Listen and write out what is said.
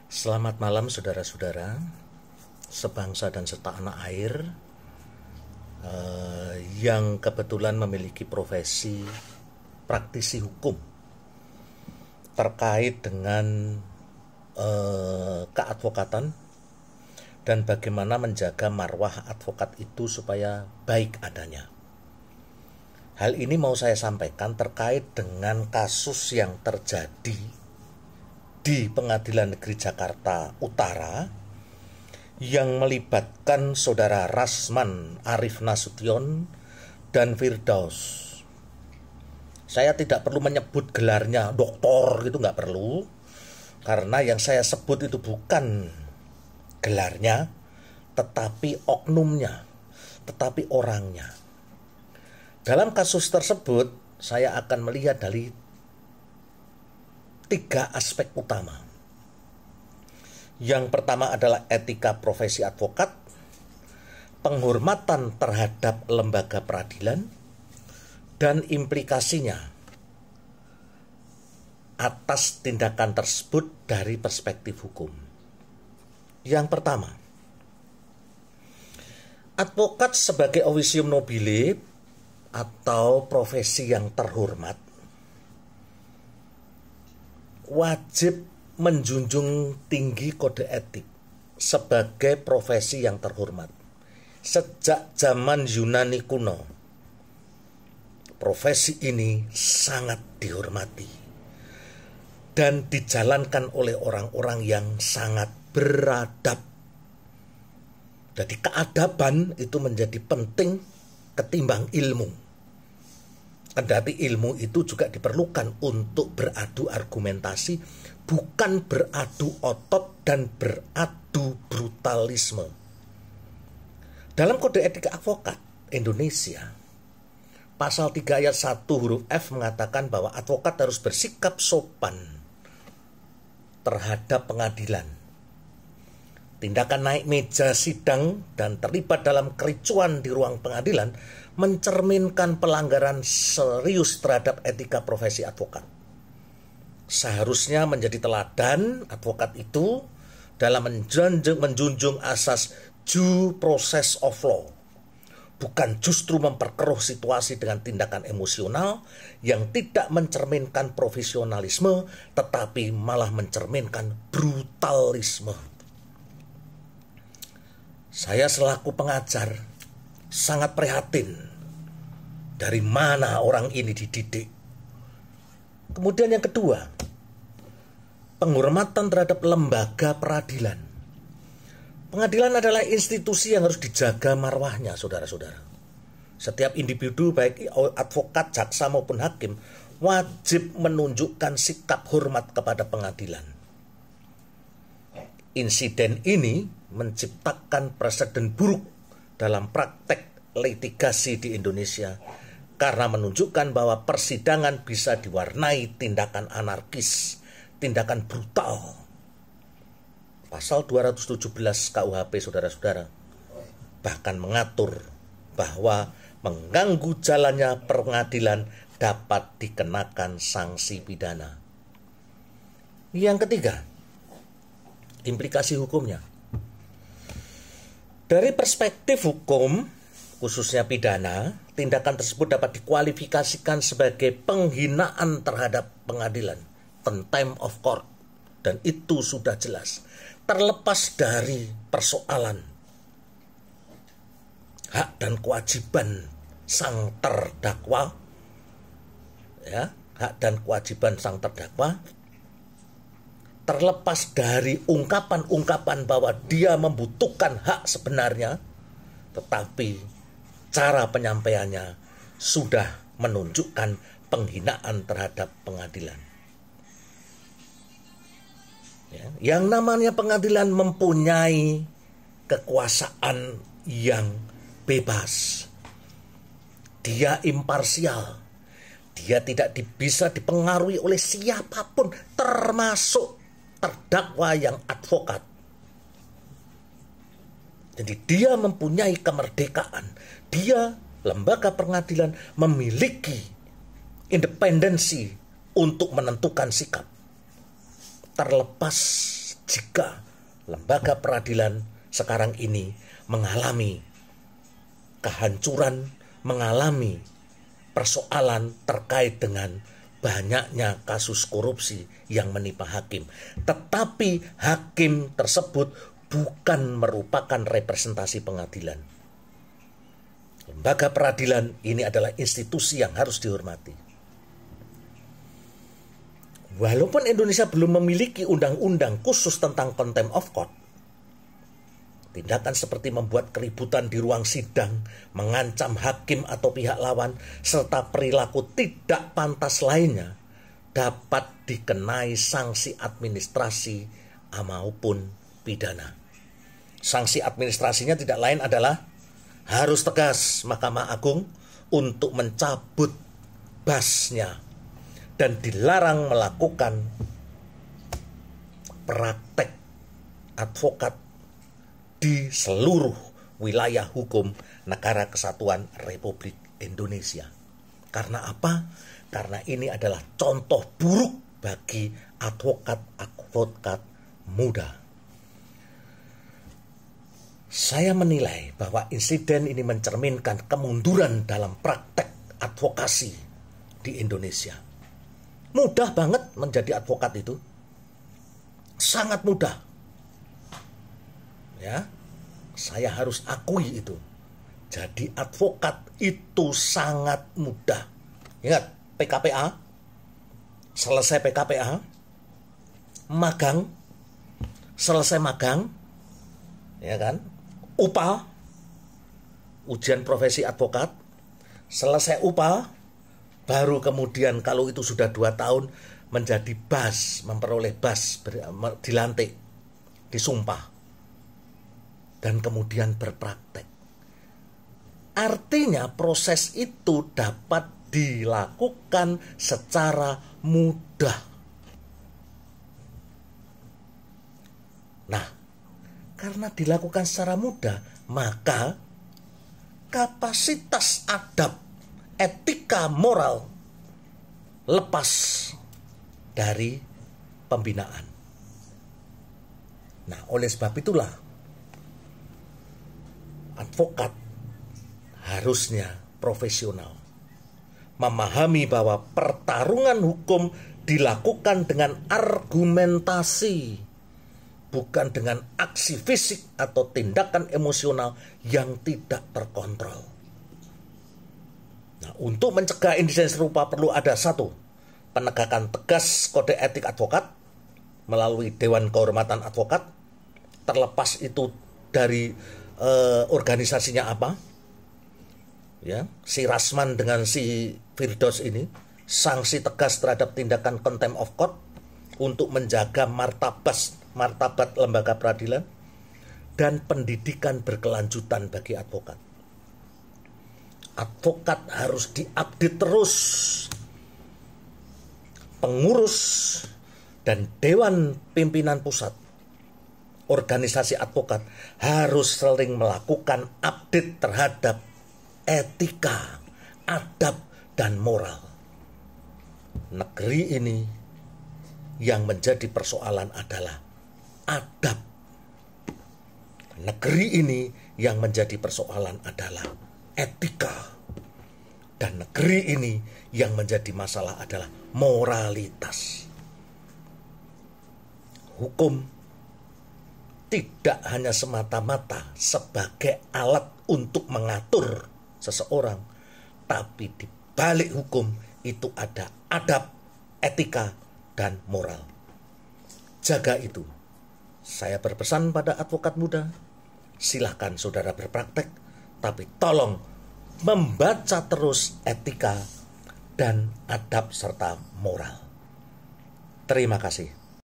Selamat malam saudara-saudara, sebangsa dan setanah air yang kebetulan memiliki profesi praktisi hukum terkait dengan keadvokatan dan bagaimana menjaga marwah advokat itu supaya baik adanya. Hal ini mau saya sampaikan terkait dengan kasus yang terjadi di Pengadilan Negeri Jakarta Utara yang melibatkan saudara Rasman Arif Nasution dan Firdaus. Saya tidak perlu menyebut gelarnya doktor, gitu nggak perlu, karena yang saya sebut itu bukan gelarnya, tetapi oknumnya, tetapi orangnya. Dalam kasus tersebut saya akan melihat dari 3 aspek utama. Yang pertama adalah etika profesi advokat, penghormatan terhadap lembaga peradilan, dan implikasinya atas tindakan tersebut dari perspektif hukum. Yang pertama, advokat sebagai officium nobile atau profesi yang terhormat wajib menjunjung tinggi kode etik sebagai profesi yang terhormat. Sejak zaman Yunani kuno, profesi ini sangat dihormati dan dijalankan oleh orang-orang yang sangat beradab. Jadi keadaban itu menjadi penting ketimbang ilmu. Kendati ilmu itu juga diperlukan untuk beradu argumentasi, bukan beradu otot dan beradu brutalisme. Dalam kode etik advokat Indonesia, pasal 3 ayat 1 huruf F mengatakan bahwa advokat harus bersikap sopan terhadap pengadilan. Tindakan naik meja sidang dan terlibat dalam kericuan di ruang pengadilan mencerminkan pelanggaran serius terhadap etika profesi advokat. Seharusnya menjadi teladan advokat itu dalam menjunjung asas due process of law, bukan justru memperkeruh situasi dengan tindakan emosional yang tidak mencerminkan profesionalisme, tetapi malah mencerminkan brutalisme. Saya selaku pengajar sangat prihatin dari mana orang ini dididik. Kemudian yang kedua, penghormatan terhadap lembaga peradilan. Pengadilan adalah institusi yang harus dijaga marwahnya, saudara-saudara. Setiap individu, baik advokat, jaksa maupun hakim, wajib menunjukkan sikap hormat kepada pengadilan. Insiden ini menciptakan preseden buruk dalam praktek litigasi di Indonesia karena menunjukkan bahwa persidangan bisa diwarnai tindakan anarkis, tindakan brutal. Pasal 217 KUHP, saudara-saudara, bahkan mengatur bahwa mengganggu jalannya pengadilan dapat dikenakan sanksi pidana. Yang ketiga, implikasi hukumnya. Dari perspektif hukum, khususnya pidana, tindakan tersebut dapat dikualifikasikan sebagai penghinaan terhadap pengadilan, contempt of court, dan itu sudah jelas. Terlepas dari persoalan hak dan kewajiban sang terdakwa, hak dan kewajiban sang terdakwa, terlepas dari ungkapan-ungkapan bahwa dia membutuhkan hak sebenarnya, tetapi cara penyampaiannya sudah menunjukkan penghinaan terhadap pengadilan. Yang namanya pengadilan mempunyai kekuasaan yang bebas. Dia imparsial. Dia tidak bisa dipengaruhi oleh siapapun, termasuk terdakwa yang advokat. Jadi dia mempunyai kemerdekaan. Dia, lembaga pengadilan, memiliki independensi untuk menentukan sikap. terlepas jika lembaga peradilan sekarang ini mengalami kehancuran, mengalami persoalan terkait dengan banyaknya kasus korupsi yang menimpa hakim. Tetapi hakim tersebut bukan merupakan representasi pengadilan. Lembaga peradilan ini adalah institusi yang harus dihormati. Walaupun Indonesia belum memiliki undang-undang khusus tentang contempt of court, tindakan seperti membuat keributan di ruang sidang, mengancam hakim atau pihak lawan, serta perilaku tidak pantas lainnya dapat dikenai sanksi administrasi maupun pidana. Sanksi administrasinya tidak lain adalah harus tegas Mahkamah Agung untuk mencabut basnya dan dilarang melakukan praktek advokat di seluruh wilayah hukum Negara Kesatuan Republik Indonesia. Karena apa? Karena ini adalah contoh buruk bagi advokat-advokat muda. Saya menilai bahwa insiden ini mencerminkan kemunduran dalam praktek advokasi di Indonesia. Mudah banget menjadi advokat itu. Sangat mudah. Ya, saya harus akui itu. Jadi advokat itu sangat mudah. Ingat, PKPA, selesai PKPA, magang, selesai magang, ya kan? UPA, ujian profesi advokat, selesai UPA, baru kemudian kalau itu sudah 2 tahun menjadi bas, memperoleh bas, dilantik, disumpah, dan kemudian berpraktek. Artinya proses itu dapat dilakukan secara mudah. Nah, karena dilakukan secara mudah, maka kapasitas adab, etika, moral lepas dari pembinaan. Nah, oleh sebab itulah advokat harusnya profesional, memahami bahwa pertarungan hukum dilakukan dengan argumentasi, bukan dengan aksi fisik atau tindakan emosional yang tidak terkontrol. Nah, untuk mencegah insiden serupa perlu ada 1, penegakan tegas kode etik advokat melalui Dewan Kehormatan Advokat, terlepas itu dari organisasinya apa. Ya, si Rasman dengan si Firdaus ini, sanksi tegas terhadap tindakan contempt of court untuk menjaga martabat lembaga peradilan, dan pendidikan berkelanjutan bagi advokat. Advokat harus diupdate terus. Pengurus dan Dewan Pimpinan Pusat organisasi advokat harus sering melakukan update terhadap etika, adab, dan moral. Negeri ini yang menjadi persoalan adalah adab. Negeri ini yang menjadi persoalan adalah etika. Dan negeri ini yang menjadi masalah adalah moralitas. Hukum tidak hanya semata-mata sebagai alat untuk mengatur seseorang, tapi di balik hukum itu ada adab, etika, dan moral. Jaga itu. Saya berpesan pada advokat muda, silahkan saudara berpraktek, tapi tolong membaca terus etika dan adab serta moral. Terima kasih.